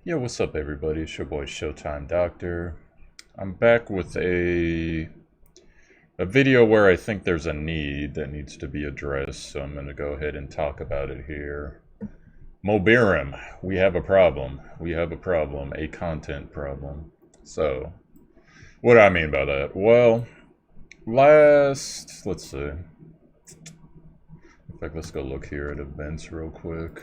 Yo, what's up, everybody? It's your boy Showtimedr. I'm back with a video where I think there's a need that needs to be addressed, so I'm going to go ahead and talk about it here. Mobirum, we have a problem. We have a problem, a content problem. So, what do I mean by that? Well, let's see. In fact, let's go look here at events real quick.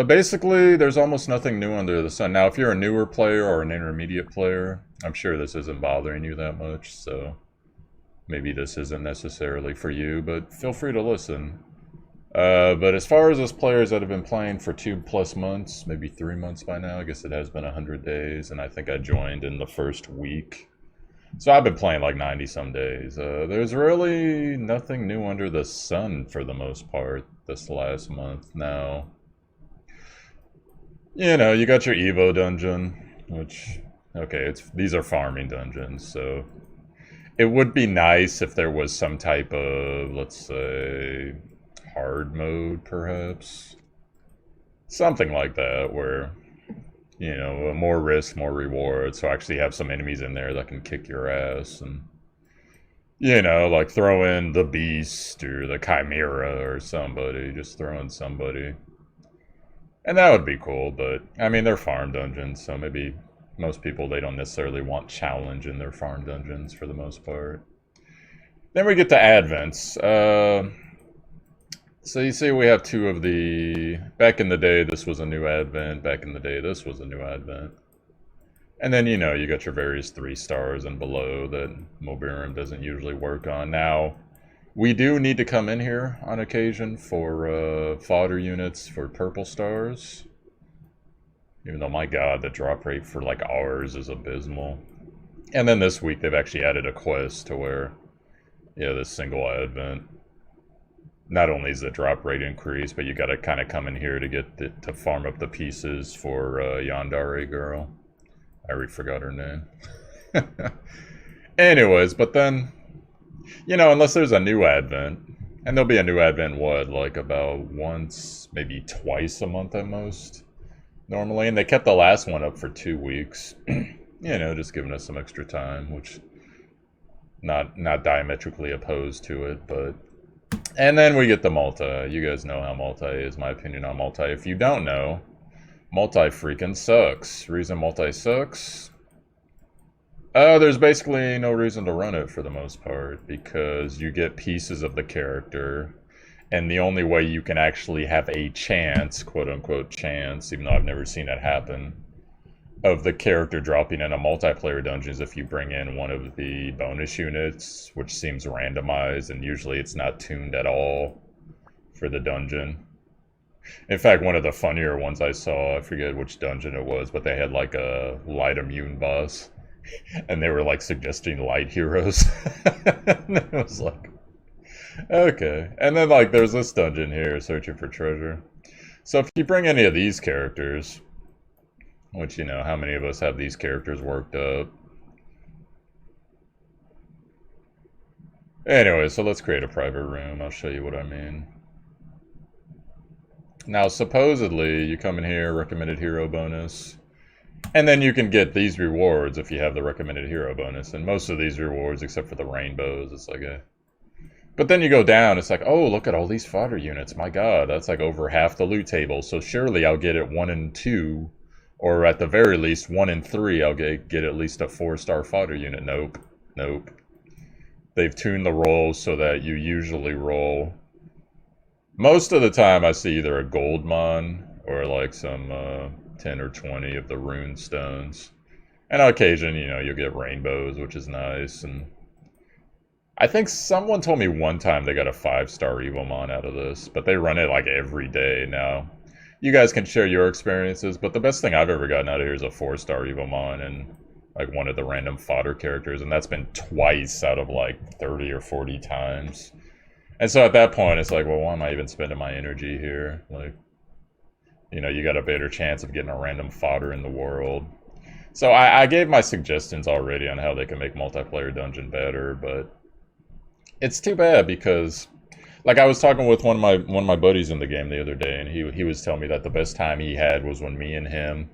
Basically, there's almost nothing new under the sun. Now, if you're a newer player or an intermediate player, I'm sure this isn't bothering you that much, so maybe this isn't necessarily for you, but feel free to listen. But as far as those players that have been playing for 2+ months, maybe 3 months by now, I guess it has been 100 days, and I think I joined in the first week. So I've been playing like 90 some days. There's really nothing new under the sun for the most part this last month. Now, you got your Evo dungeon, which, okay, these are farming dungeons, so it would be nice if there was some type of, let's say, hard mode, perhaps. Something like that, where, more risk, more reward, so actually have some enemies in there that can kick your ass, and, like throw in the Beast or the Chimera or somebody, just throw in somebody. And that would be cool, but, I mean, they're farm dungeons, so maybe most people, they don't necessarily want challenge in their farm dungeons for the most part. Then we get to advents. So you see we have two of the... Back in the day, this was a new advent. Back in the day, this was a new advent. And then, you got your various 3 stars and below that Mobirum doesn't usually work on. Now, we do need to come in here on occasion for fodder units for purple stars. Even though, my god, the drop rate for like ours is abysmal. And then this week they've actually added a quest to where, this single advent, not only is the drop rate increased, but you gotta kind of come in here to get to farm up the pieces for Yandere girl. I already forgot her name. Anyways, but then, unless there's a new advent, and there'll be a new advent, like about once, maybe twice a month at most, normally, and they kept the last one up for 2 weeks, just giving us some extra time, which, not diametrically opposed to it, but, and then we get the multi. You guys know how multi is, my opinion on multi. If you don't know, multi freaking sucks. Reason multi sucks? There's basically no reason to run it for the most part, because you get pieces of the character, and the only way you can actually have a chance, quote-unquote chance, even though I've never seen it happen, of the character dropping in a multiplayer dungeon is if you bring in one of the bonus units, which seems randomized, and usually it's not tuned at all for the dungeon. In fact, one of the funnier ones I saw, I forget which dungeon it was, but they had like a light immune boss. And they were like suggesting light heroes. And it was like, okay. And then like there's this dungeon here, searching for treasure. So if you bring any of these characters, which how many of us have these characters worked up? Anyway, so let's create a private room. I'll show you what I mean. Now supposedly you come in here, recommended hero bonus. And then you can get these rewards if you have the recommended hero bonus. And most of these rewards, except for the rainbows, it's like a... But then you go down, it's like, oh, look at all these fodder units. My god, that's like over half the loot table. So surely I'll get it 1 and 2. Or at the very least, 1 and 3, I'll get at least a 4-star fodder unit. Nope. Nope. They've tuned the rolls so that you usually roll... Most of the time I see either a gold mon or like some... 10 or 20 of the rune stones. And on occasion, you'll get rainbows, which is nice. And I think someone told me one time they got a 5-star Evomon out of this, but they run it like every day now. You guys can share your experiences, but the best thing I've ever gotten out of here is a 4-star Evomon and like one of the random fodder characters, and that's been twice out of like 30 or 40 times. And so at that point, it's like, well, why am I even spending my energy here? Like, you got a better chance of getting a random fodder in the world. So I gave my suggestions already on how they can make multiplayer dungeon better, but it's too bad because Like I was talking with one of my buddies in the game the other day, and he was telling me that the best time he had was when me and him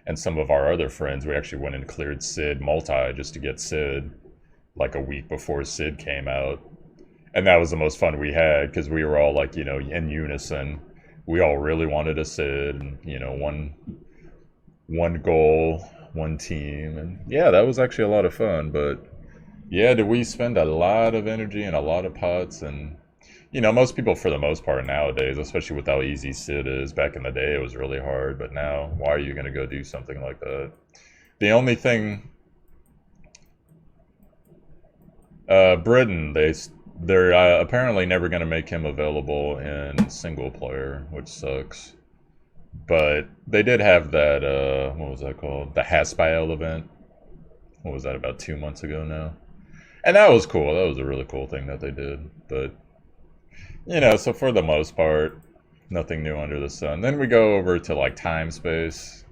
And some of our other friends, we actually went and cleared Sid multi just to get Sid like a week before Sid came out. And that was the most fun we had because we were all like, in unison. We all really wanted a Sid, and, one goal, one team. And yeah, that was actually a lot of fun. But yeah, did we spend a lot of energy and a lot of pots? And most people, for the most part nowadays, especially with how easy Sid is, back in the day it was really hard, but now why are you going to go do something like that? The only thing, Britain, they're apparently never going to make him available in single player, which sucks. But they did have that, what was that called? The Haspile event. What was that, about 2 months ago now? And that was cool. That was a really cool thing that they did. But, so for the most part, nothing new under the sun. Then we go over to like time space.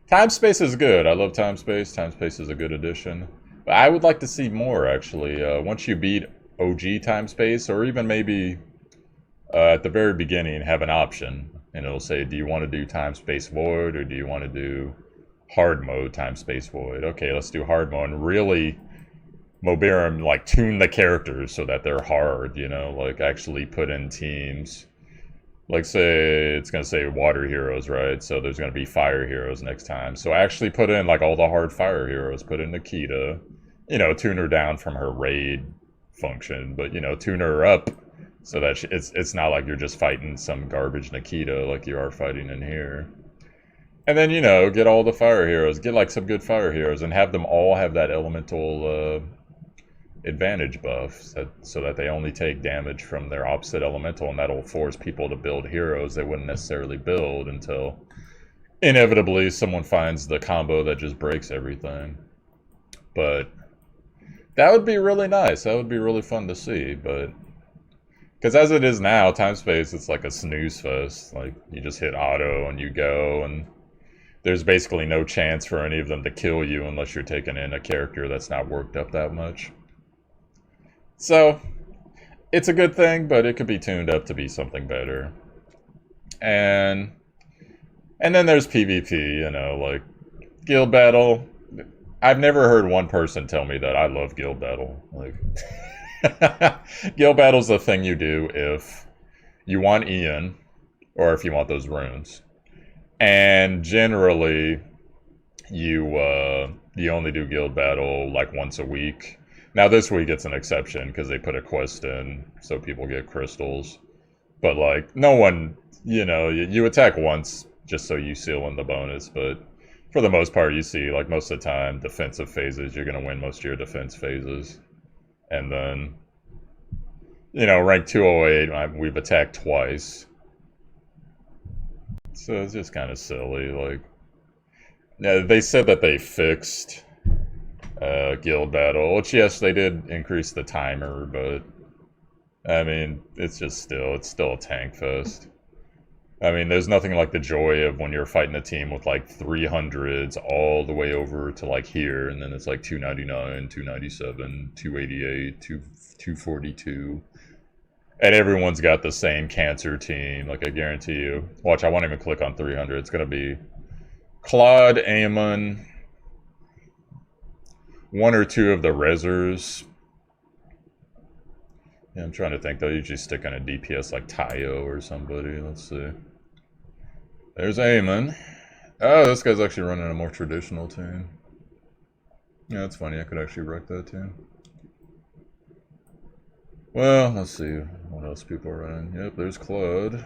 Time space is good. I love time space. Time space is a good addition. But I would like to see more, actually. Once you beat OG time space, or even maybe at the very beginning, have an option. And it'll say, do you want to do time space void, or do you want to do hard mode time space void? Okay, let's do hard mode. And really, Mobirum, like, tune the characters so that they're hard, like actually put in teams. Like, say, it's going to say water heroes, right? So there's going to be fire heroes next time. So actually put in, like, all the hard fire heroes. Put in Nikita. Tune her down from her raid function. But, tune her up so that it's not like you're just fighting some garbage Nikita like you are fighting in here. And then, get all the fire heroes. Get, like, some good fire heroes. And have them all have that elemental advantage buff, so that they only take damage from their opposite elemental, and that'll force people to build heroes they wouldn't necessarily build until inevitably someone finds the combo that just breaks everything. But that would be really nice. That would be really fun to see. But because as it is now, time space, it's like a snooze fest. Like, you just hit auto and you go, and there's basically no chance for any of them to kill you unless you're taking in a character that's not worked up that much. So, it's a good thing, but it could be tuned up to be something better. And then there's PvP, like guild battle. I've never heard one person tell me that I love guild battle. Like, guild battle's the thing you do if you want Ian, or if you want those runes. And generally, you only do guild battle like once a week. Now this week it's an exception because they put a quest in so people get crystals. But like, no one, you attack once just so you seal in the bonus. But for the most part, you see, like, most of the time, defensive phases, you're going to win most of your defense phases. And then, rank 208, we've attacked twice. So it's just kind of silly. Like, yeah, they said that they fixed guild battle, which, yes, they did increase the timer, but I mean, it's still a tank fest. I mean, there's nothing like the joy of when you're fighting a team with like 300s all the way over to like here, and then it's like 299, 297, 288, 242, and everyone's got the same cancer team. Like, I guarantee you. Watch, I won't even click on 300. It's gonna be Claude, Aemon, one or two of the Rezzers. Yeah, I'm trying to think. They'll usually stick on a DPS like Tayo or somebody. Let's see. There's Aemon. Oh, this guy's actually running a more traditional team. Yeah, that's funny. I could actually wreck that team. Well, let's see what else people are running. Yep, there's Claude.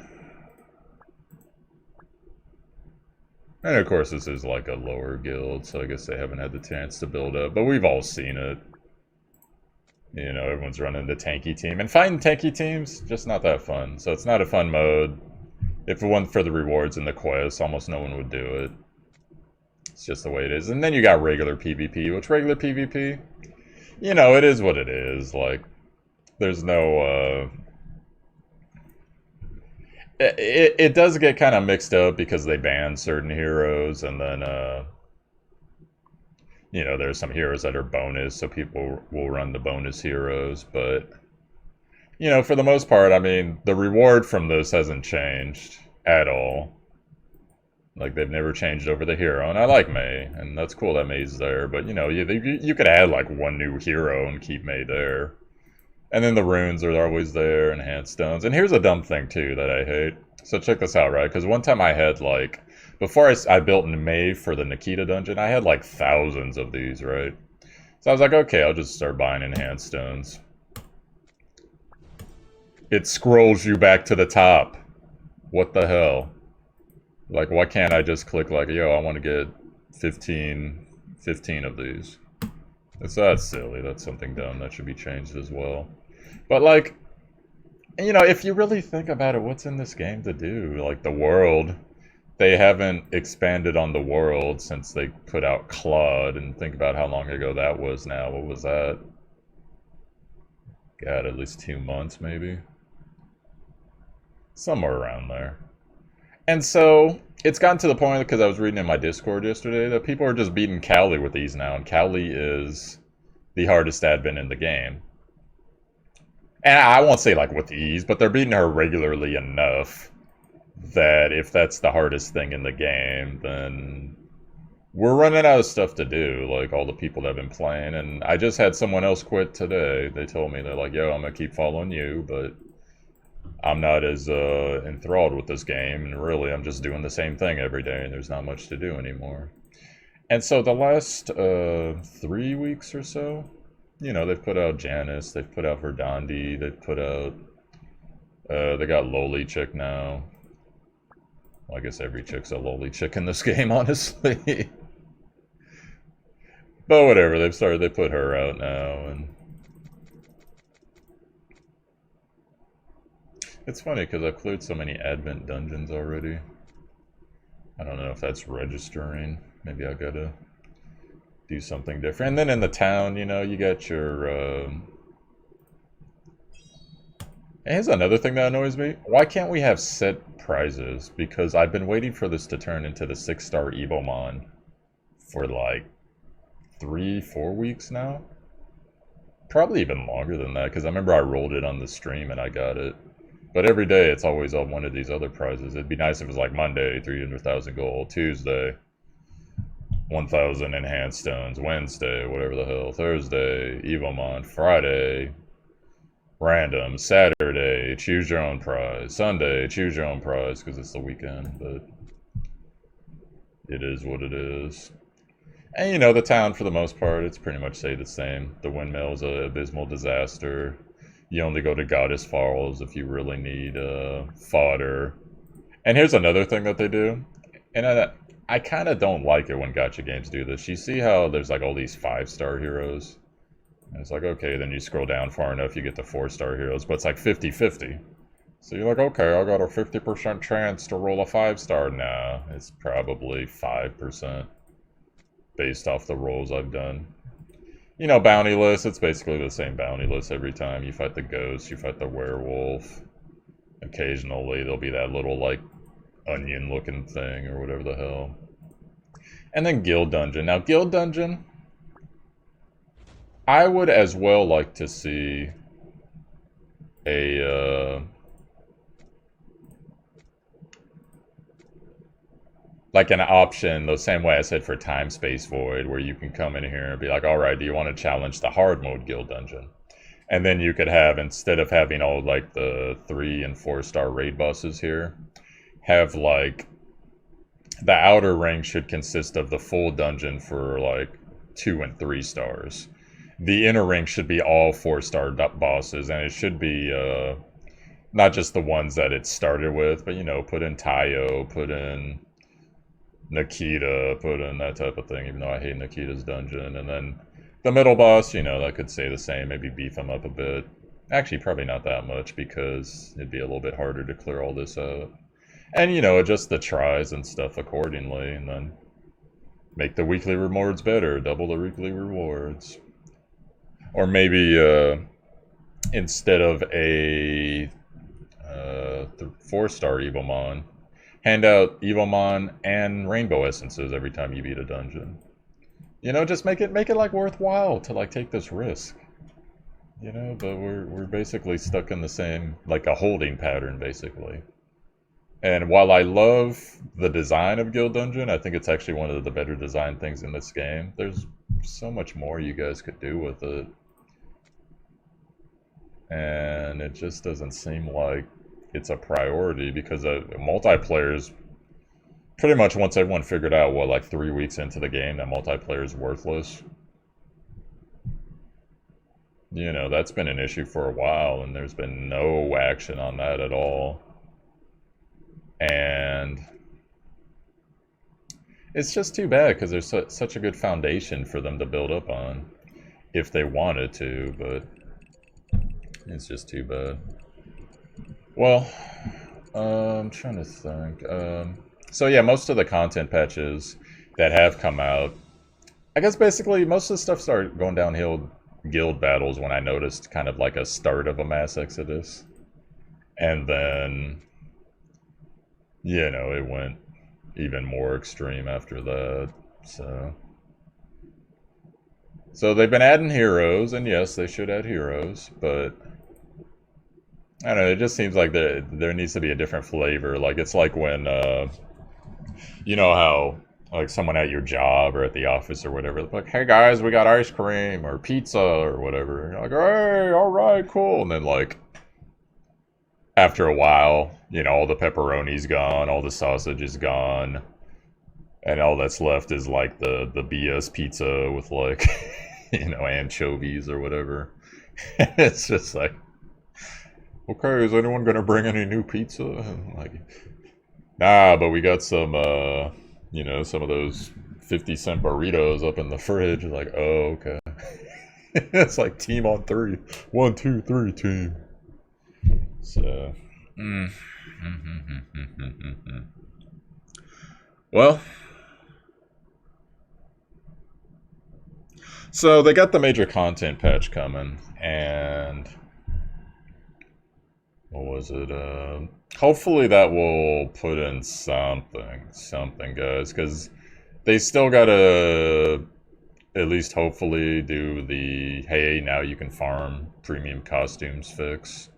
And of course, this is like a lower guild, so I guess they haven't had the chance to build up. But we've all seen it. Everyone's running the tanky team. And fighting tanky teams, just not that fun. So it's not a fun mode. If it wasn't for the rewards and the quests, almost no one would do it. It's just the way it is. And then you got regular PvP, which regular PvP, it is what it is. Like, there's no, It does get kind of mixed up because they ban certain heroes, and then, there's some heroes that are bonus, so people will run the bonus heroes, but, for the most part, I mean, the reward from this hasn't changed at all. Like, they've never changed over the hero, and I like May, and that's cool that May's there, but, you know, you could add, like, one new hero and keep May there. And then the runes are always there, enhanced stones. And here's a dumb thing, too, that I hate. So check this out, right? Because one time I had, like, before I built in May for the Nikita dungeon, I had, like, thousands of these, right? So I was like, okay, I'll just start buying enhanced stones. It scrolls you back to the top. What the hell? Like, why can't I just click, like, yo, I want to get 15 of these? That's silly. That's something dumb. That should be changed as well. But, like, you know, if you really think about it, what's in this game to do? Like, the world, they haven't expanded on the world since they put out Claude, and think about how long ago that was now. What was that? God, at least 2 months, maybe? Somewhere around there. And so, it's gotten to the point, because I was reading in my Discord yesterday, that people are just beating Cowley with these now, and Cowley is the hardest admin in the game. And I won't say, like, with ease, but they're beating her regularly enough that if that's the hardest thing in the game, then we're running out of stuff to do, like, all the people that have been playing. And I just had someone else quit today. They told me, they're like, yo, I'm gonna keep following you, but I'm not as enthralled with this game, and really I'm just doing the same thing every day, and there's not much to do anymore. And so the last 3 weeks or so, you know, they've put out Janice, they've put out Verdandi, they've put out, they got Loli Chick now. Well, I guess every chick's a Loli Chick in this game, honestly. But whatever, they put her out now, and it's funny because I've cleared so many Advent dungeons already. I don't know if that's registering. Maybe I gotta do something different. And then in the town, you know, you got your... And here's another thing that annoys me. Why can't we have set prizes? Because I've been waiting for this to turn into the 6-star Evomon for like 3-4 weeks now. Probably even longer than that, because I remember I rolled it on the stream and I got it. But every day it's always on one of these other prizes. It'd be nice if it was like Monday, 300,000 gold, Tuesday, 1,000 enhanced stones, Wednesday, whatever the hell, Thursday, Evomon, Friday, random, Saturday, choose your own prize, Sunday, choose your own prize because it's the weekend, but it is what it is. And you know, the town for the most part, it's pretty much stayed the same. The windmill's an abysmal disaster. You only go to Goddess Falls if you really need fodder. And here's another thing that they do. And I kind of don't like it when gacha games do this. You see how there's like all these 5-star heroes? And it's like, okay, then you scroll down far enough, you get the 4-star heroes. But it's like 50-50. So you're like, okay, I got a 50% chance to roll a 5-star. Nah, it's probably 5% based off the rolls I've done. You know, bounty list, it's basically the same bounty list every time. You fight the ghost, you fight the werewolf. Occasionally there'll be that little, like, onion looking thing or whatever the hell. And then guild dungeon. Now, guild dungeon, I would as well like to see a like an option the same way I said for Time Space Void, where you can come in here and be like, all right, do you want to challenge the hard mode guild dungeon? And then you could have, instead of having all like the 3 and 4-star raid bosses here, have like the outer ring should consist of the full dungeon for like 2 and 3 stars. The inner ring should be all 4-star bosses, and it should be not just the ones that it started with, but you know, put in Tayo, put in Nikita, put in that type of thing, even though I hate Nikita's dungeon. And then the middle boss, you know, that could stay the same, maybe beef him up a bit. Actually, probably not that much, because it'd be a little bit harder to clear all this out. And, you know, adjust the tries and stuff accordingly, and then make the weekly rewards better, double the weekly rewards. Or maybe, instead of a 4-star Evomon, hand out Evomon and Rainbow Essences every time you beat a dungeon. You know, just make it like worthwhile to like take this risk. You know, but we're basically stuck in the same, like a holding pattern, basically. And while I love the design of Guild Dungeon, I think it's actually one of the better designed things in this game. There's so much more you guys could do with it. And it just doesn't seem like it's a priority because multiplayer is pretty much, once everyone figured out, what, like 3 weeks into the game, that multiplayer is worthless. You know, that's been an issue for a while, and there's been no action on that at all. And it's just too bad because there's such a good foundation for them to build up on if they wanted to, but it's just too bad. Well, I'm trying to think. So yeah, most of the content patches that have come out, I guess basically most of the stuff started going downhill guild battles when I noticed kind of like a start of a mass exodus. And then, you know, it went even more extreme after that. So they've been adding heroes, and yes, they should add heroes, but I don't know, it just seems like there needs to be a different flavor. Like, it's like when, you know how, like, someone at your job or at the office or whatever, like, hey guys, we got ice cream or pizza or whatever. And you're like, hey, all right, cool. And then, like, after a while, you know, all the pepperoni's gone, all the sausage is gone, and all that's left is, like, the BS pizza with, like, you know, anchovies or whatever. It's just like, okay, is anyone gonna bring any new pizza? I'm like, nah, but we got some, you know, some of those 50-cent burritos up in the fridge. Like, oh, okay. It's like team on 3. 1, 2, 3, team. So, well, so they got the major content patch coming, and what was it? Hopefully that will put in something, guys, because they still gotta at least hopefully do the, hey, now you can farm premium costumes fix,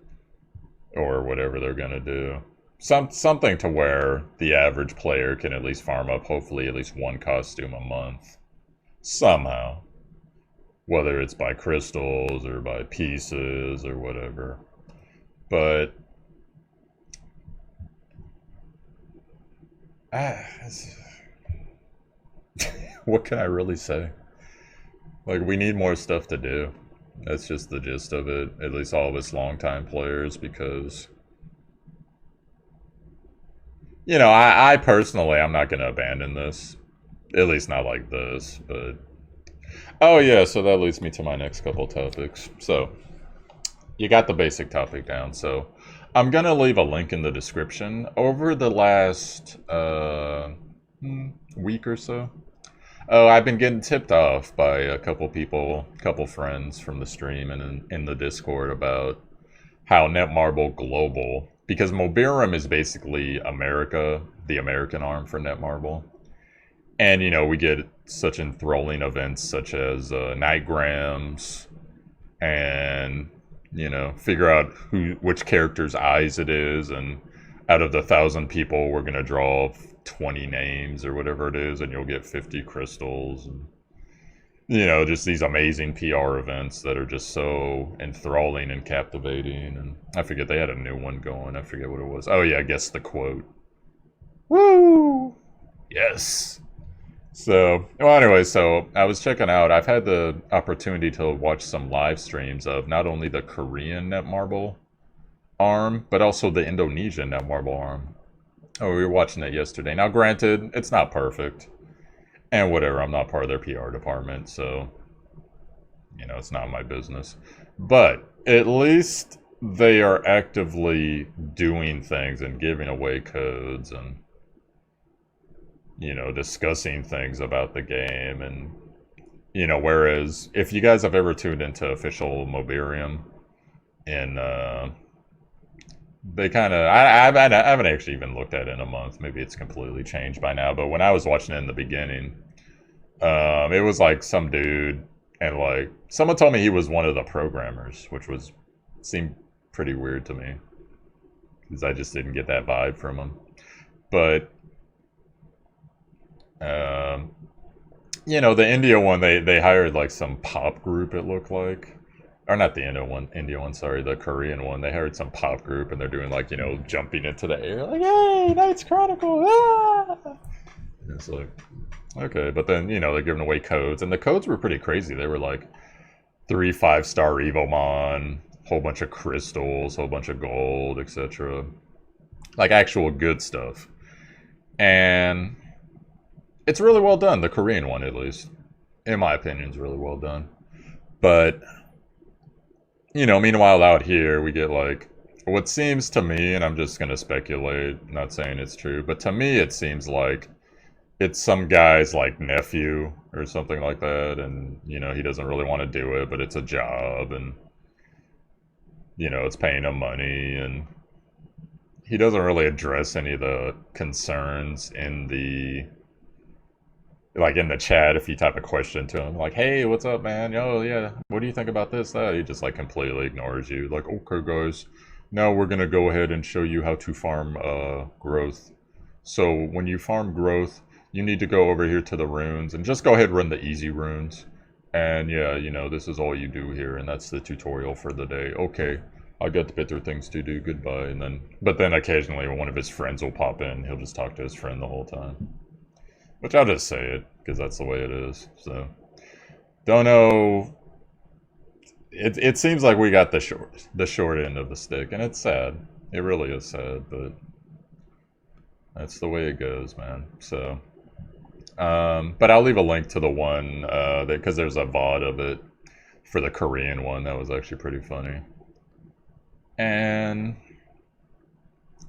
or whatever they're gonna do. Something to where the average player can at least farm up, hopefully, at least one costume a month. Somehow. Whether it's by crystals or by pieces or whatever. But what can I really say? Like, we need more stuff to do. That's just the gist of it. At least all of us longtime players, because, you know, I personally, I'm not going to abandon this. At least not like this, but... Oh yeah, so that leads me to my next couple topics. So, you got the basic topic down, so I'm going to leave a link in the description. Over the last week or so, I've been getting tipped off by a couple people, couple friends from the stream and in the Discord about how Netmarble Global, because Mobirum is basically America, the American arm for Netmarble. And, you know, we get such enthralling events such as Nightgrams, and, you know, figure out which character's eyes it is, and out of the 1,000 people, we're going to draw 20 names or whatever it is, and you'll get 50 crystals. And, you know, just these amazing PR events that are just so enthralling and captivating. And I forget, they had a new one going. I forget what it was. Oh, yeah, guess the quote. Woo! Yes! So, well, anyway, so I was checking out. I've had the opportunity to watch some live streams of not only the Korean Netmarble arm, but also the Indonesian Netmarble arm. Oh, we were watching it yesterday. Now, granted, it's not perfect. And whatever, I'm not part of their PR department, so, you know, it's not my business. But at least they are actively doing things and giving away codes and, you know, discussing things about the game. And, you know, whereas if you guys have ever tuned into official Mobirium, in they kind of, I haven't actually even looked at it in a month. Maybe it's completely changed by now. But when I was watching it in the beginning, it was like some dude, and like someone told me he was one of the programmers, which seemed pretty weird to me, because I just didn't get that vibe from him. But um, you know, the India one, they hired like some pop group. It looked like, or not the India one. Sorry, the Korean one. They hired some pop group, and they're doing like, you know, jumping into the air, like, "Hey, Knights Chronicle!" Ah! And it's like, okay, but then you know they're giving away codes, and the codes were pretty crazy. They were like 3 5-star Evomon, whole bunch of crystals, whole bunch of gold, etc. Like actual good stuff. And it's really well done, the Korean one at least. In my opinion, is really well done. But, you know, meanwhile out here we get like what seems to me, and I'm just gonna speculate, not saying it's true, but to me it seems like it's some guy's like nephew or something like that, and you know, he doesn't really want to do it, but it's a job, and you know, it's paying him money, and he doesn't really address any of the concerns in the like in the chat. If you type a question to him like, hey, what's up, man? Yo, yeah, what do you think about this, that? He just like completely ignores you, like, okay guys, now we're gonna go ahead and show you how to farm growth. So when you farm growth, you need to go over here to the runes and just go ahead and run the easy runes. And yeah, you know, this is all you do here, and that's the tutorial for the day. Okay, I got better things to do, goodbye. And then, but then occasionally one of his friends will pop in, he'll just talk to his friend the whole time. Which I'll just say it, because that's the way it is. So, don't know. It seems like we got the short end of the stick, and it's sad. It really is sad, but that's the way it goes, man. So, but I'll leave a link to the one because there's a VOD of it for the Korean one. That was actually pretty funny. And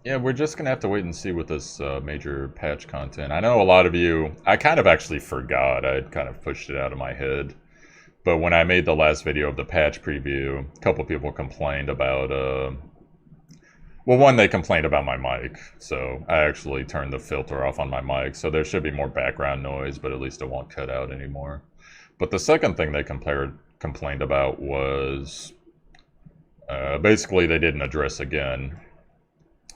yeah, we're just gonna have to wait and see with this major patch content. I know a lot of you, I kind of actually forgot. I'd kind of pushed it out of my head. But when I made the last video of the patch preview, a couple people complained about, well, one, they complained about my mic. So I actually turned the filter off on my mic. So there should be more background noise, but at least it won't cut out anymore. But the second thing they complained about was basically they didn't address again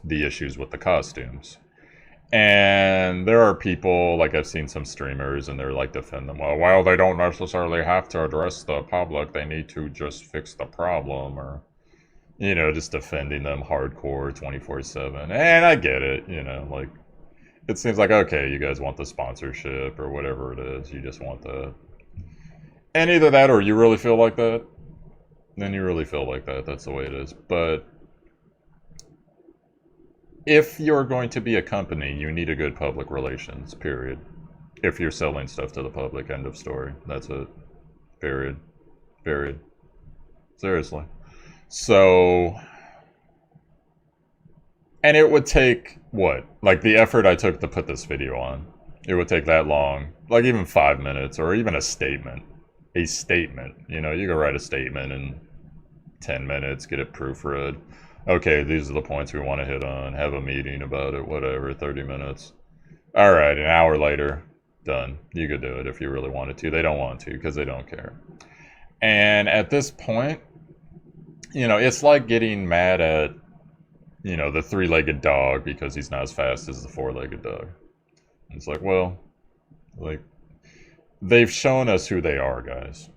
the issues with the costumes. And there are people, like I've seen some streamers, and they're like defend them. Well, they don't necessarily have to address the public. They need to just fix the problem, or, you know, just defending them hardcore 24/7. And I get it, you know, like, it seems like, okay, you guys want the sponsorship or whatever it is. You just want the... And either that or you really feel like that. Then you really feel like that. That's the way it is. But if you're going to be a company, you need a good public relations, period. If you're selling stuff to the public, end of story. That's it. Period. Period. Seriously. So, and it would take, what? Like the effort I took to put this video on. It would take that long. Like even 5 minutes, or even a statement. A statement. You know, you can write a statement in 10 minutes, get it proofread. Okay, these are the points we want to hit on, have a meeting about it, whatever, 30 minutes. All right, an hour later, done. You could do it if you really wanted to. They don't want to because they don't care. And at this point, you know, it's like getting mad at, you know, the 3-legged dog because he's not as fast as the 4-legged dog. It's like, well, like, they've shown us who they are, guys.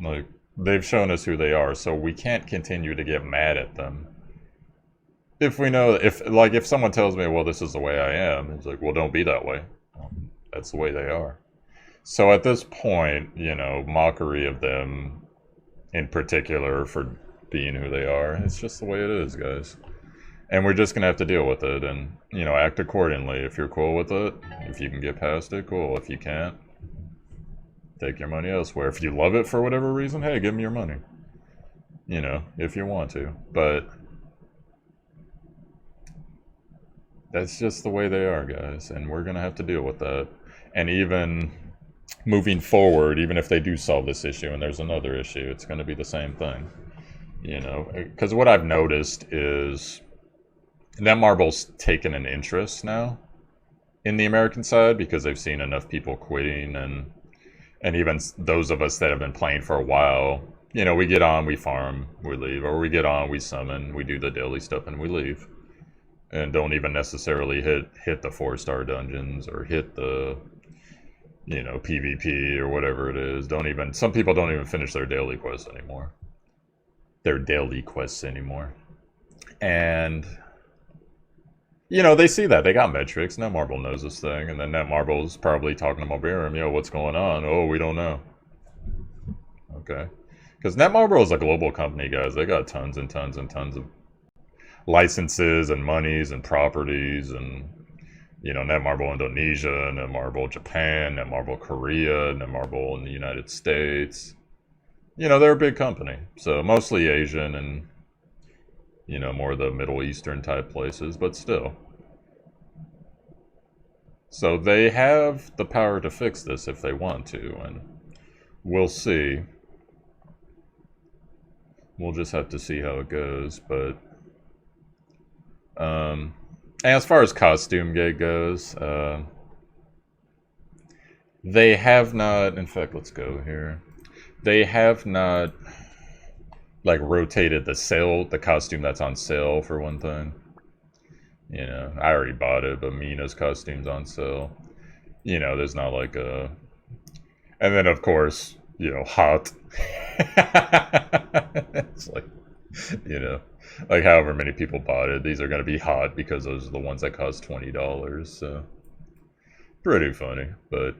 Like, they've shown us who they are, so we can't continue to get mad at them. If we know, if someone tells me, well, this is the way I am, it's like, well, don't be that way. That's the way they are. So at this point, you know, mockery of them in particular for being who they are, it's just the way it is, guys. And we're just going to have to deal with it and, you know, act accordingly. If you're cool with it, if you can get past it, cool. If you can't, take your money elsewhere. If you love it for whatever reason, hey, give me your money. You know, if you want to. But that's just the way they are, guys, and we're gonna have to deal with that. And even moving forward, even if they do solve this issue and there's another issue, it's gonna be the same thing, you know. Because what I've noticed is Netmarble's taken an interest now in the American side because they've seen enough people quitting, and even those of us that have been playing for a while, you know, we get on, we farm, we leave, or we get on, we summon, we do the daily stuff, and we leave. and don't even necessarily hit the 4-star dungeons or hit the PvP or whatever it is. Don't even Some people don't even finish their daily quests anymore. And they see that. They got metrics. Netmarble knows this thing, and then Netmarble's probably talking to Mobirum, what's going on? Oh, we don't know. Okay. Because Netmarble is a global company, guys. They got tons and tons and tons of licenses and monies and properties, and Netmarble Indonesia, Netmarble Japan, Netmarble Korea, Netmarble in the United States. They're a big company. So mostly Asian and more of the Middle Eastern type places, but still. So they have the power to fix this if they want to, and we'll see. We'll just have to see how it goes, but as far as costume gate goes, they have not, in fact, let's go here. They have not rotated the costume that's on sale, for one thing. I already bought it, but Mina's costume's on sale. There's not and then of course, hot. It's however many people bought it, these are going to be hot because those are the ones that cost $20. So pretty funny, but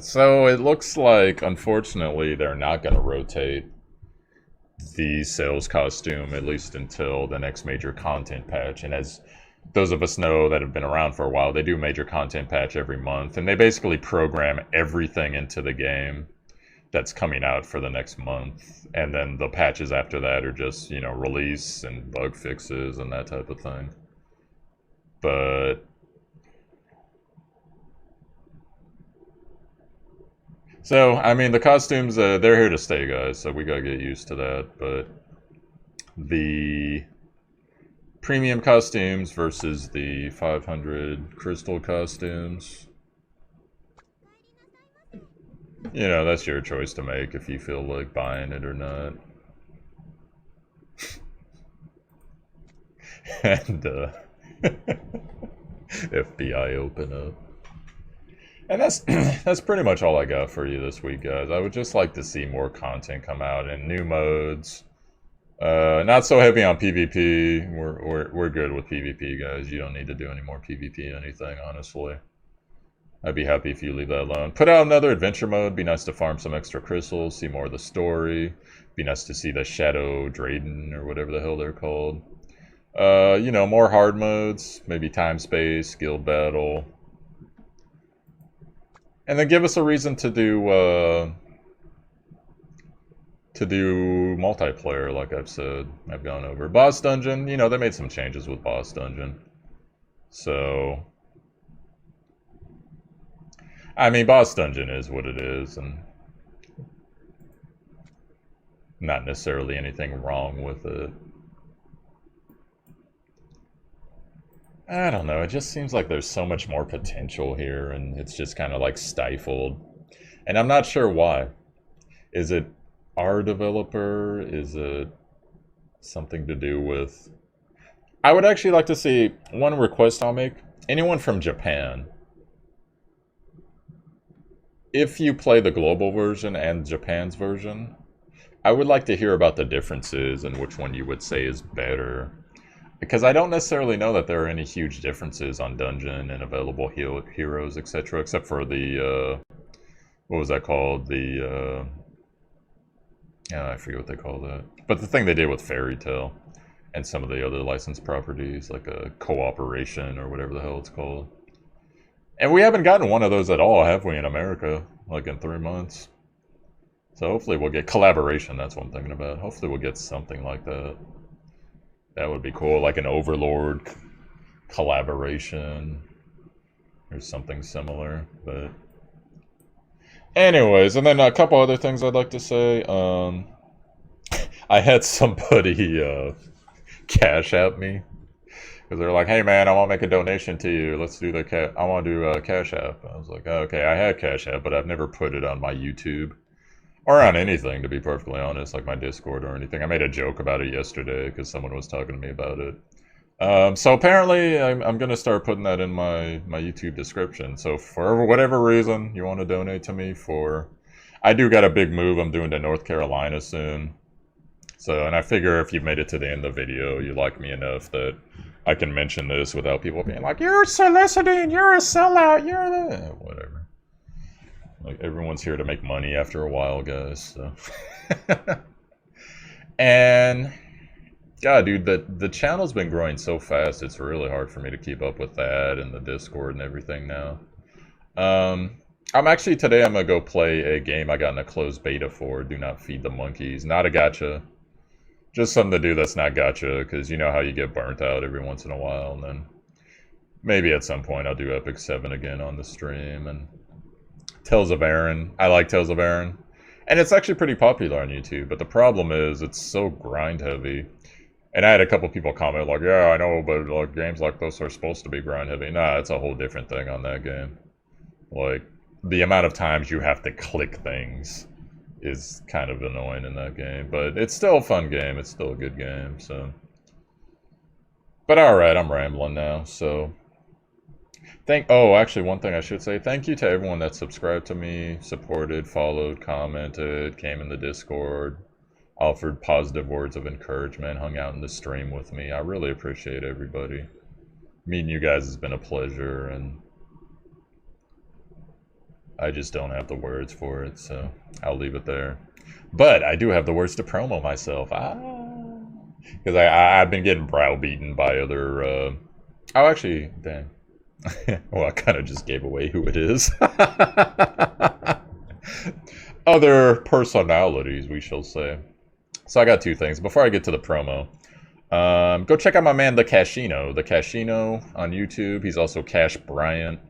so it looks like, unfortunately, they're not going to rotate the sales costume, at least until the next major content patch. And as those of us know that have been around for a while, they do a major content patch every month, and they basically program everything into the game that's coming out for the next month, and then the patches after that are just release and bug fixes and that type of thing. But so, I mean, the costumes, they're here to stay, guys, so we gotta get used to that. But the premium costumes versus the 500 crystal costumes, that's your choice to make if you feel like buying it or not. And, FBI open up. And that's pretty much all I got for you this week, guys. I would just like to see more content come out and new modes. Not so heavy on PvP. We're good with PvP, guys. You don't need to do any more PvP anything, honestly. I'd be happy if you leave that alone. Put out another adventure mode. Be nice to farm some extra crystals, see more of the story. Be nice to see the Shadow Drayden or whatever the hell they're called. More hard modes. Maybe time, space, guild battle. And then give us a reason to do multiplayer, like I've said. I've gone over. Boss Dungeon, they made some changes with Boss Dungeon. So, I mean, Boss Dungeon is what it is, and not necessarily anything wrong with it. I don't know, it just seems like there's so much more potential here, and it's just kind of stifled. And I'm not sure why. Is it our developer? Is it something to do with... I would actually like to see one request I'll make. Anyone from Japan, if you play the global version and Japan's version, I would like to hear about the differences and which one you would say is better. Because I don't necessarily know that there are any huge differences on dungeon and available heroes, etc. Except for the, what was that called? The, I forget what they call that. But the thing they did with Fairy Tail and some of the other licensed properties, like a cooperation or whatever the hell it's called. And we haven't gotten one of those at all, have we, in America? Like in 3 months. So hopefully we'll get collaboration, that's what I'm thinking about. Hopefully we'll get something like that. That would be cool, like an Overlord collaboration or something similar. But anyways, and then a couple other things I'd like to say. I had somebody cash at me because they're like, "Hey man, I want to make a donation to you. Let's do I want to do Cash App." I was like, oh, "Okay, I had Cash App, but I've never put it on my YouTube." Or on anything, to be perfectly honest, like my Discord or anything. I made a joke about it yesterday because someone was talking to me about it. So apparently I'm gonna start putting that in my YouTube description. So for whatever reason you want to donate to me for, I do got a big move I'm doing to North Carolina soon. So, and I figure if you've made it to the end of the video, you like me enough that I can mention this without people being like, "You're soliciting, you're a sellout, you're the..." Whatever. Like, everyone's here to make money after a while, guys, so. And, God, dude, the channel's been growing so fast, it's really hard for me to keep up with that and the Discord and everything now. I'm actually, today I'm gonna go play a game I got in a closed beta for, Do Not Feed the Monkeys. Not a gacha. Just something to do that's not gacha, because you know how you get burnt out every once in a while, and then maybe at some point I'll do Epic 7 again on the stream, and Tales of Aaron. I like Tales of Aaron. And it's actually pretty popular on YouTube, but the problem is it's so grind heavy. And I had a couple people comment like, "Yeah, I know, but like games like this are supposed to be grind heavy." Nah, it's a whole different thing on that game. Like, the amount of times you have to click things is kind of annoying in that game, but it's still a fun game. It's still a good game, so. But alright, I'm rambling now, so. Oh, actually, one thing I should say, thank you to everyone that subscribed to me, supported, followed, commented, came in the Discord, offered positive words of encouragement, hung out in the stream with me. I really appreciate everybody. Meeting you guys has been a pleasure, and I just don't have the words for it, so I'll leave it there. But I do have the words to promo myself. Because I've been getting browbeaten by other... Oh, actually, damn. Well, I kind of just gave away who it is. Other personalities, we shall say. So I got two things. Before I get to the promo, go check out my man, The Cashino. The Cashino on YouTube. He's also Cash Bryant.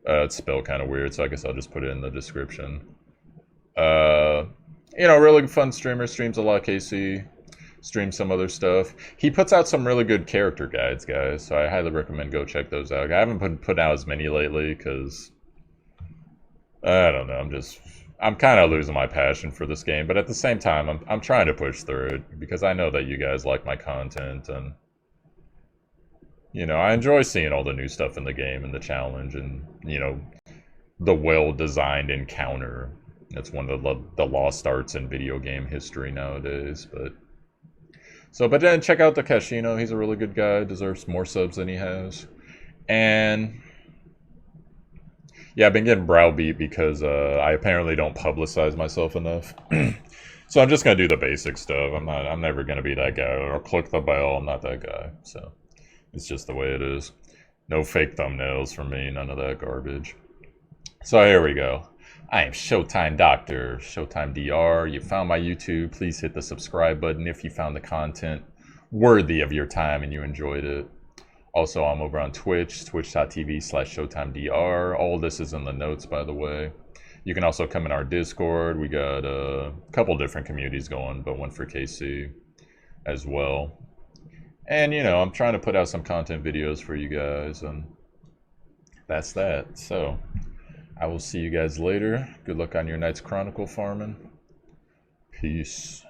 It's spelled kind of weird, so I guess I'll just put it in the description. You know, really fun streamer. Streams a lot, KC. Streams some other stuff. He puts out some really good character guides, guys, so I highly recommend go check those out. I haven't put out as many lately, because... I don't know, I'm kind of losing my passion for this game, but at the same time, I'm trying to push through it, because I know that you guys like my content, and... You know, I enjoy seeing all the new stuff in the game and the challenge and, you know, the well-designed encounter. It's one of the lost arts in video game history nowadays, but... But then check out the Cashino. He's a really good guy. Deserves more subs than he has. And... yeah, I've been getting browbeat because I apparently don't publicize myself enough. So I'm just going to do the basic stuff. I'm never going to be that guy. Or click the bell. I'm not that guy, so... It's just the way it is. No fake thumbnails from me, none of that garbage. So here we go. I am Showtime Doctor, Showtimedr. You found my YouTube. Please hit the subscribe button if you found the content worthy of your time and you enjoyed it. Also, I'm over on Twitch, twitch.tv/ShowtimeDR. All this is in the notes, by the way. You can also come in our Discord. We got a couple different communities going, but one for KC as well. And, you know, I'm trying to put out some content videos for you guys, and that's that. So, I will see you guys later. Good luck on your night's Chronicle farming. Peace.